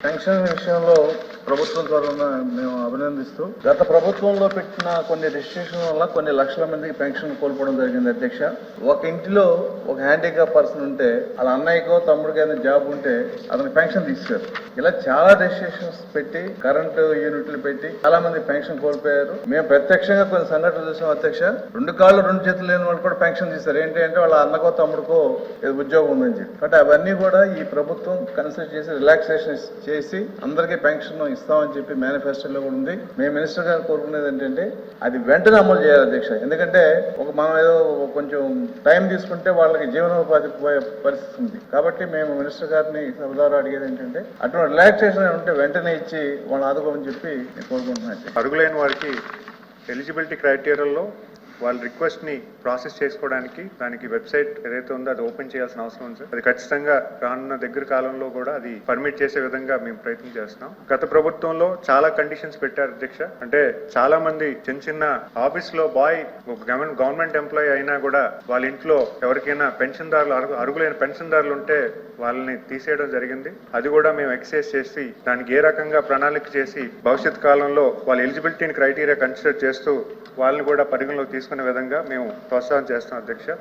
Pension విషయంలో ప్రభుత్వం ద్వారా మేము అభినందిస్తూ గత ప్రభుత్వంలో పెట్టిన కొన్ని రిస్ట్రిక్షన్ వల్ల కొన్ని లక్షల మందికి పెన్షన్ కోల్పోవడం జరిగింది అధ్యక్ష. ఒక ఇంటిలో ఒక హ్యాండిక్యాప్ పర్సన్ ఉంటే వాళ్ళ అన్నయ్యకో తమ్ముడికి ఏదైనా జాబ్ ఉంటే అతనికి పెన్షన్ తీశారు. ఇలా చాలా రెస్ట్రిక్షన్స్ పెట్టి కరెంటు యూనిట్లు పెట్టి చాలా మంది పెన్షన్ కోల్పోయారు. మేము ప్రత్యక్షంగా కొన్ని సంఘటనలు చూసాం అధ్యక్ష. 2 కాళ్ళు 2 చేతులు లేని వాళ్ళు కూడా పెన్షన్ తీశారు. ఏంటి అంటే వాళ్ళ అన్నకో తమ్ముడికో ఉద్యోగం ఉందని చెప్పి. కాబట్టి అవన్నీ కూడా ఈ ప్రభుత్వం కన్సిడర్ చేసి రిలాక్సేషన్ చేసి అందరికీ పెన్షన్ ఇస్తామని చెప్పి మేనిఫెస్టోలో కూడా ఉంది. మేము మినిస్టర్ గారు కోరుకునేది ఏంటంటే అది వెంటనే అమలు చేయాలి అధ్యక్ష. ఎందుకంటే మనం ఏదో కొంచెం టైం తీసుకుంటే వాళ్ళకి జీవనోపాధి పోయే పరిస్థితి ఉంది. కాబట్టి మేము మినిస్టర్ గారిని సభ అడిగేది ఏంటంటే అటువంటి రిలాక్సేషన్ ఉంటే వెంటనే ఇచ్చి వాళ్ళని ఆదుకోమని చెప్పి నేను కోరుకుంటున్నాను. అర్హులైన వారికి ఎలిజిబిలిటీ క్రైటీరియాలో వాళ్ళ రిక్వెస్ట్ ని ప్రాసెస్ చేసుకోవడానికి దానికి వెబ్సైట్ ఏదైతే ఉందో అది ఓపెన్ చేయాల్సిన అవసరం ఉంది సార్. అది ఖచ్చితంగా రానున్న దగ్గర కాలంలో కూడా అది పర్మిట్ చేసే విధంగా మేము ప్రయత్నం చేస్తున్నాం. గత ప్రభుత్వంలో చాలా కండిషన్స్ పెట్టారు అధ్యక్ష. అంటే చాలా మంది చిన్న ఆఫీస్ లో బాయ్ గవర్నమెంట్ ఎంప్లాయీ అయినా కూడా వాళ్ళ ఇంట్లో ఎవరికైనా పెన్షన్దారులు అర్హులైన పెన్షన్దారులు ఉంటే వాళ్ళని తీసేయడం జరిగింది. అది కూడా మేము ఎక్సైజ్ చేసి దానికి ఏ రకంగా ప్రణాళిక చేసి భవిష్యత్ కాలంలో వాళ్ళ ఎలిజిబిలిటీని క్రైటీరియా కన్సిడర్ చేస్తూ వాళ్ళని కూడా పరిగణలోకి తీసుకునే విధంగా మేము ప్రోత్సాహం చేస్తాం అధ్యక్ష.